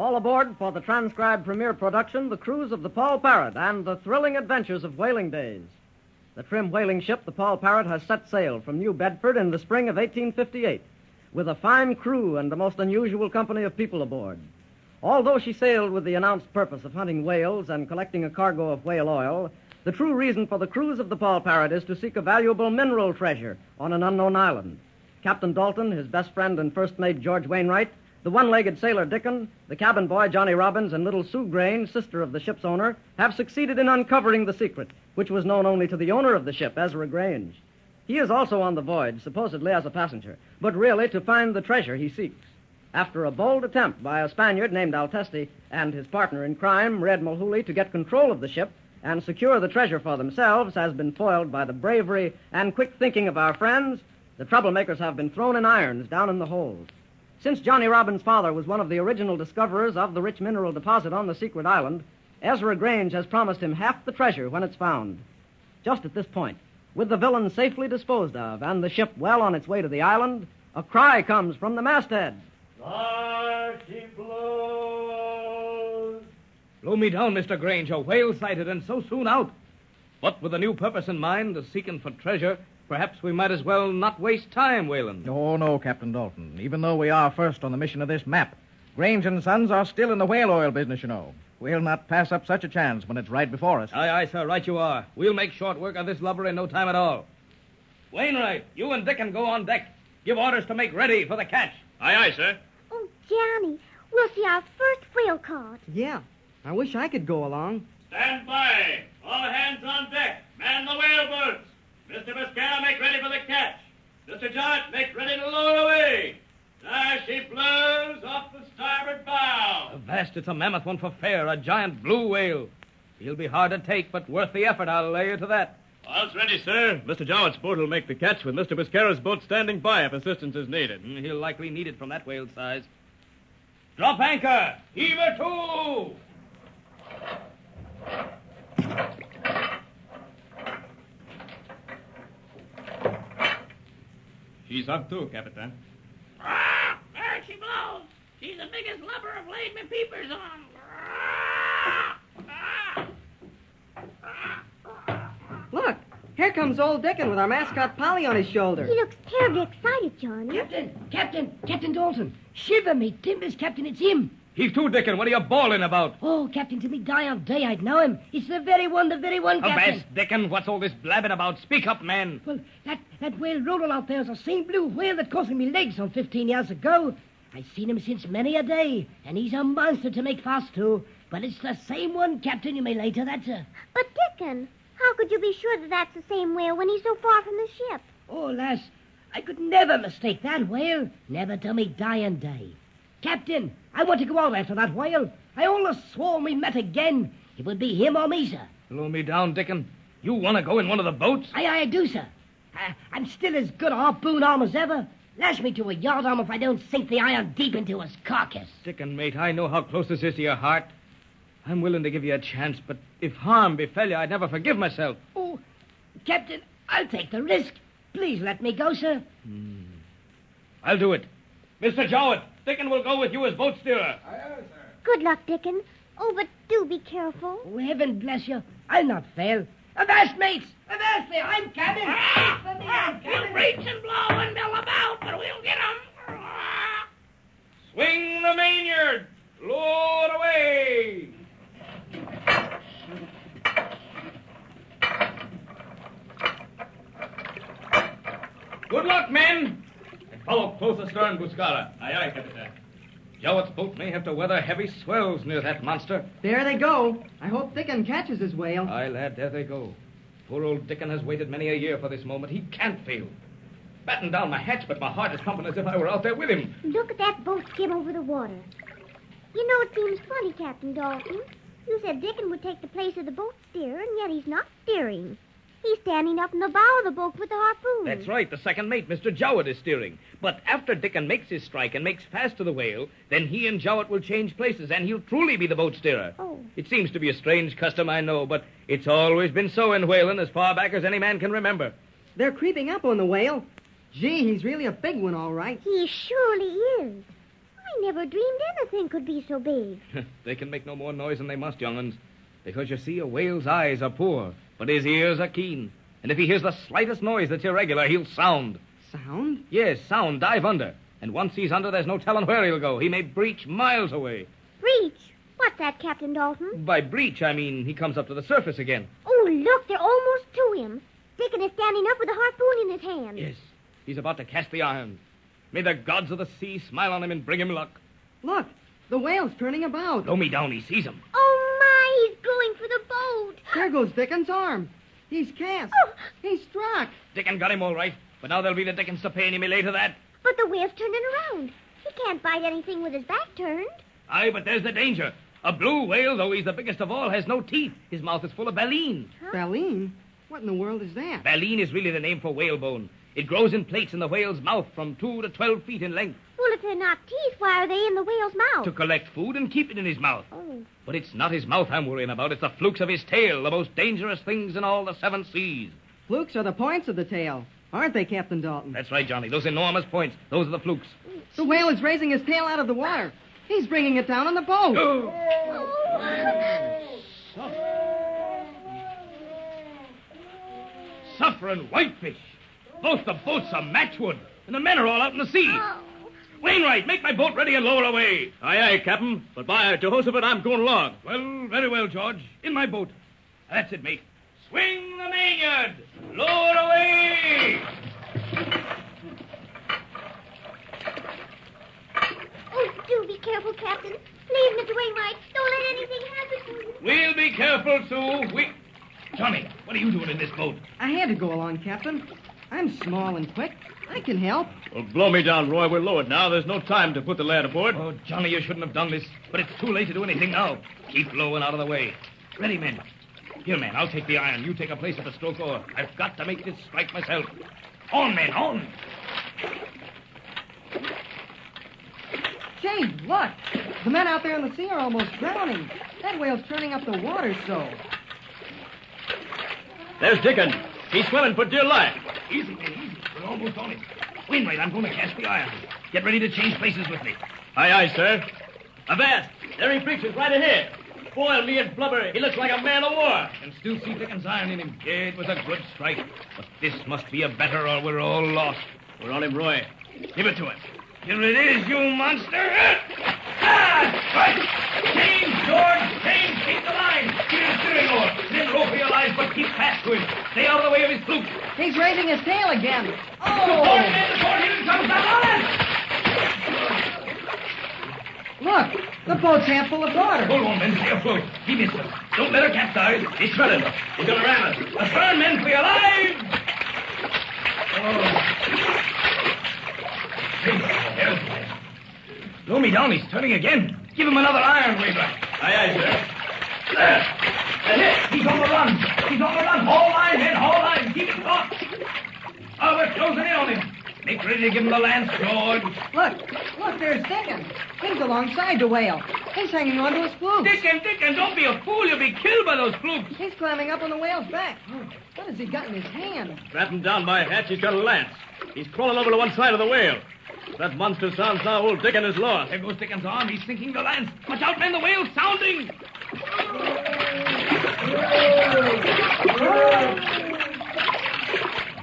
All aboard for the transcribed premiere production, The Cruise of the Paul Parrot and the Thrilling Adventures of Whaling Days. The trim whaling ship, the Paul Parrot, has set sail from New Bedford in the spring of 1858, with a fine crew and a most unusual company of people aboard. Although she sailed with the announced purpose of hunting whales and collecting a cargo of whale oil, the true reason for the cruise of the Paul Parrot is to seek a valuable mineral treasure on an unknown island. Captain Dalton, his best friend and first mate George Wainwright, the one-legged sailor Dickon, the cabin boy Johnny Robbins, and little Sue Grain, sister of the ship's owner, have succeeded in uncovering the secret, which was known only to the owner of the ship, Ezra Grange. He is also on the voyage, supposedly as a passenger, but really to find the treasure he seeks. After a bold attempt by a Spaniard named Altesti and his partner in crime, Red Mulhooley, to get control of the ship and secure the treasure for themselves has been foiled by the bravery and quick thinking of our friends, the troublemakers have been thrown in irons down in the hold. Since Johnny Robbins' father was one of the original discoverers of the rich mineral deposit on the secret island, Ezra Grange has promised him half the treasure when it's found. Just at this point, with the villain safely disposed of and the ship well on its way to the island, a cry comes from the masthead. There she blows. Blow me down, Mr. Grange. A whale sighted and so soon out. But with a new purpose in mind, the seeking for treasure, perhaps we might as well not waste time, Whalen. Oh, no, Captain Dalton. Even though we are first on the mission of this map, Grange and Sons are still in the whale oil business, you know. We'll not pass up such a chance when it's right before us. Aye, aye, sir. Right you are. We'll make short work of this lubber in no time at all. Wainwright, you and Dickon go on deck. Give orders to make ready for the catch. Aye, aye, sir. Oh, Johnny, we'll see our first whale caught. Yeah, I wish I could go along. Stand by. All hands on deck. Man the whale boats. Mr. Mascara, make ready for the catch. Mr. Jott, make ready to lower away. There she blows off the starboard bow. Avast, it's a mammoth one for fair, a giant blue whale. He'll be hard to take, but worth the effort, I'll lay you to that. All ready, sir. Mr. Jowett's boat will make the catch with Mr. Mascara's boat standing by if assistance is needed. He'll likely need it from that whale's size. Drop anchor! Heave her to! She's up too, Capitan. Ah, there she blows. She's the biggest lubber I've laid my peepers on. Look, here comes old Dickon with our mascot Polly on his shoulder. He looks terribly excited, Johnny. Captain Dalton. Shiver me timbers, Captain, it's him. Heave to, Dickon. What are you bawling about? Oh, Captain, to me die on day I'd know him. It's the very one, Captain. Avast, Dickon. What's all this blabbing about? Speak up, man. Well, that whale rolling out there's the same blue whale that cost me legs some 15 years ago. I've seen him since many a day, and he's a monster to make fast to. But it's the same one, Captain, you may lay to that, sir. But, Dickon, how could you be sure that that's the same whale when he's so far from the ship? Oh, lass, I could never mistake that whale. Never till me dying day. Captain, I want to go out after that whale. I always swore we met again. It would be him or me, sir. Blow me down, Dickon. You want to go in one of the boats? I do, sir. I'm still as good a harpoon arm as ever. Lash me to a yard arm if I don't sink the iron deep into his carcass. Dickon, mate, I know how close this is to your heart. I'm willing to give you a chance, but if harm befell you, I'd never forgive myself. Oh, Captain, I'll take the risk. Please let me go, sir. I'll do it. Mr. Jowett, Dickon will go with you as boat steerer. Aye, aye, sir. Good luck, Dickon. Oh, but do be careful. Oh, heaven bless you. I'll not fail. Avast, mates! Avast there! I'm coming! We'll reach and blow and mill about, but we'll get 'em. Swing the mainyard. Load away. Good luck, men. And follow close astern, Buscala. Aye, aye, Capitan. Jowett's boat may have to weather heavy swells near that monster. There they go. I hope Dickon catches his whale. Aye, lad, there they go. Poor old Dickon has waited many a year for this moment. He can't fail. Batten down my hatch, but my heart is pumping as if I were out there with him. Look at that boat skim over the water. You know, it seems funny, Captain Dalton. You said Dickon would take the place of the boat steerer, and yet he's not steering. He's standing up in the bow of the boat with the harpoon. That's right. The second mate, Mr. Jowett, is steering. But after Dickon makes his strike and makes fast to the whale, then he and Jowett will change places, and he'll truly be the boat steerer. Oh. It seems to be a strange custom, I know, but it's always been so in whaling as far back as any man can remember. They're creeping up on the whale. Gee, he's really a big one, all right. He surely is. I never dreamed anything could be so big. They can make no more noise than they must, young'uns. Because, you see, a whale's eyes are poor, but his ears are keen. And if he hears the slightest noise that's irregular, he'll sound. Sound? Yes, sound, dive under. And once he's under, there's no telling where he'll go. He may breach miles away. Breach? What's that, Captain Dalton? By breach, I mean he comes up to the surface again. Oh, look, they're almost to him. Dickon is standing up with a harpoon in his hand. Yes, he's about to cast the iron. May the gods of the sea smile on him and bring him luck. Look, the whale's turning about. Low me down, he sees him. Oh, my, he's going for the boat. There goes Dickon's arm. He's cast. Oh. He's struck. Dickon got him all right, but now there'll be the Dickens to pay, and he may later that. But the whale's turning around. He can't bite anything with his back turned. Aye, but there's the danger. A blue whale, though he's the biggest of all, has no teeth. His mouth is full of baleen. Baleen? What in the world is that? Baleen is really the name for whalebone. It grows in plates in the whale's mouth from 2 to 12 feet in length. Well, if they're not teeth, why are they in the whale's mouth? To collect food and keep it in his mouth. Oh. But it's not his mouth I'm worrying about. It's the flukes of his tail, the most dangerous things in all the 7 seas. Flukes are the points of the tail, aren't they, Captain Dalton? That's right, Johnny. Those enormous points. Those are the flukes. The whale is raising his tail out of the water. He's bringing it down on the boat. Suffering whitefish. Both the boats are matchwood, and the men are all out in the sea. Oh. Wainwright, make my boat ready and lower away. Aye, aye, Captain. But by Jehoshaphat, I'm going along. Well, very well, George. In my boat. That's it, mate. Swing the mainyard. Lower away. Oh, do be careful, Captain. Please, Mr. Wainwright, don't let anything happen to you. We'll be careful, Sue. Johnny, what are you doing in this boat? I had to go along, Captain. I'm small and quick. I can help. Well, blow me down, Roy. We're lowered now. There's no time to put the lad aboard. Oh, Johnny, you shouldn't have done this. But it's too late to do anything now. Keep low and out of the way. Ready, men. Here, man, I'll take the iron. You take a place at the stroke oar. I've got to make this strike myself. On, men, on. Say, look. The men out there in the sea are almost drowning. That whale's turning up the water so. There's Dickon. He's swimming for dear life. Easy, man, easy. We're almost on it. Wainwright, I'm going to cast the iron. Get ready to change places with me. Aye, aye, sir. Avast! There he preaches right ahead. Boil me and blubber. He looks like a man of war. Can still see Dickon's iron in him. Yeah, it was a good strike. But this must be a better or we're all lost. We're on him, Roy. Give it to him. Here it is, you monster. Right. Change, George. Change. Keep the line. Give him steering oar. Then rope for your lives, but keep fast to him. Stay out of the way of his flukes. He's raising his tail again. Before him comes the line. Look, the boat's half full of water. Hold on, men. Stay afloat. He missed us. Don't let her capsize. He's shredded. He's going to ram us. Astern, men, for your lives. Blow me down. He's turning again. Give him another iron, Wainwright. Aye, aye, sir. There. That's it. He's on the run. He's on the run. Haul line, men. Haul line. Keep it taut. Oh, we're closing in on him. Make ready to give him the lance, George. Look, there's Dickon. He's alongside the whale. He's hanging onto his flukes. Dickon, don't be a fool. You'll be killed by those flukes. He's climbing up on the whale's back. What has he got in his hand? Strapped him down by a hatch. He's got a lance. He's crawling over to one side of the whale. If that monster sounds now, old Dickon is lost. There goes Dickon's arm. He's sinking the lance. Watch out, men. The whale's sounding.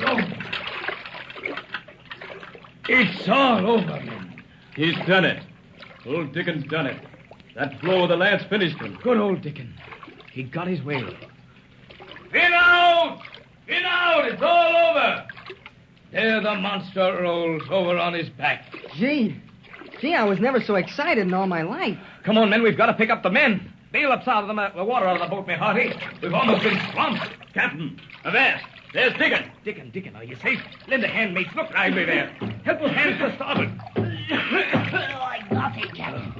No. It's all over, men. He's done it. Old Dickon's done it. That blow of the lance finished him. Good old Dickon. He got his whale. Fin out! Fin out! It's all over. There the monster rolls over on his back. Gee, I was never so excited in all my life. Come on, men. We've got to pick up the men. Bail up out of the water out of the boat, me hearty. We've almost been swamped. Captain, avast. There's Dickon. Dickon, are you safe? Lend a hand, mates. Look lively there. Help those hands to starboard. I got him, Captain.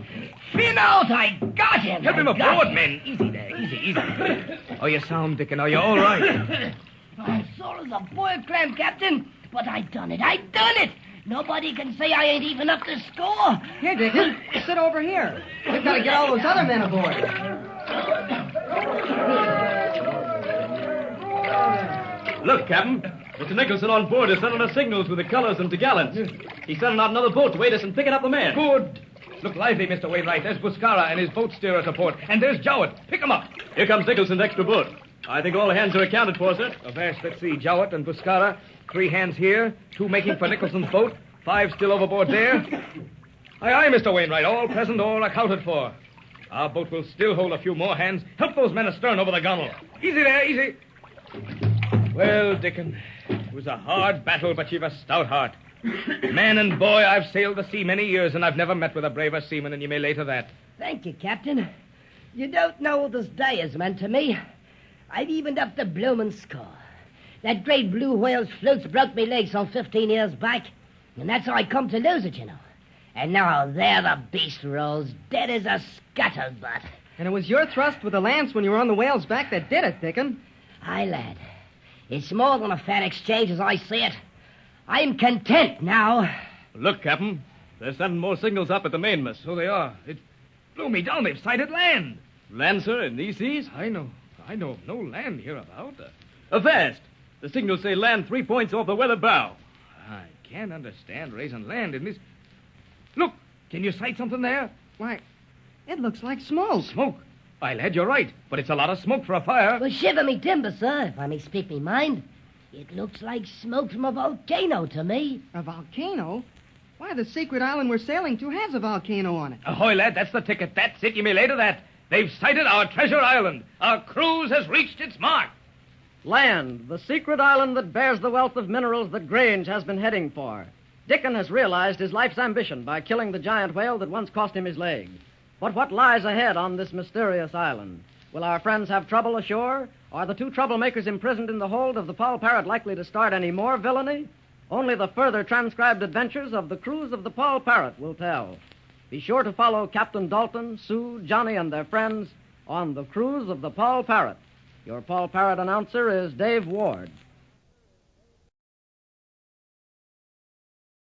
Fin out, I got him. Help him I got aboard, him. men. Easy there, easy. Are you sound, Dickon? Are you all right? I'm sore as a boiled clam, Captain. But I done it. Nobody can say I ain't even up to score. Here, Dickon, sit over here. We've got to get all those other men aboard. Look, Captain. Mr. Nicholson on board is sending us signals with the colors and togallants. He's sending out another boat to aid us in picking up the men. Good. Look lively, Mr. Wainwright. There's Buscara and his boat steerer to port. And there's Jowett. Pick 'em up. Here comes Nicholson's extra boat. I think all hands are accounted for, sir. Avast, let's see. Jowett and Buscara. 3 hands here. 2 making for Nicholson's boat. 5 still overboard there. Aye, aye, Mr. Wainwright. All present, all accounted for. Our boat will still hold a few more hands. Help those men astern over the gunwale. Easy there, easy. Well, Dickon, it was a hard battle, but you've a stout heart. Man and boy, I've sailed the sea many years, and I've never met with a braver seaman, and you may lay to that. Thank you, Captain. You don't know what this day has meant to me. I've evened up the bloomin' score. That great blue whale's flukes broke me leg some 15 years back, and that's how I come to lose it, you know. And now there the beast rolls, dead as a scutterbutt. And it was your thrust with the lance when you were on the whale's back that did it, Dickon. Aye, lad. It's more than a fair exchange as I see it. I'm content now. Look, Captain. They're sending more signals up at the mainmast. So they are. It blew me down. They've sighted land. Land, sir, in these seas? I know of no land hereabout. Avast! The signals say land 3 points off the weather bow. I can't understand raising land in this... Look, can you sight something there? Why, it looks like smoke. Smoke? Why, lad, you're right. But it's a lot of smoke for a fire. Well, shiver me timber, sir, if I may speak me mind. It looks like smoke from a volcano to me. A volcano? Why, the secret island we're sailing to has a volcano on it. Ahoy, lad, that's the ticket. That's it. You may lay to that. They've sighted our treasure island. Our cruise has reached its mark. Land, the secret island that bears the wealth of minerals that Grange has been heading for. Dickon has realized his life's ambition by killing the giant whale that once cost him his leg. But what lies ahead on this mysterious island? Will our friends have trouble ashore? Are the 2 troublemakers imprisoned in the hold of the Paul Parrot likely to start any more villainy? Only the further transcribed adventures of the cruise of the Paul Parrot will tell. Be sure to follow Captain Dalton, Sue, Johnny, and their friends on the cruise of the Paul Parrot. Your Paul Parrot announcer is Dave Ward.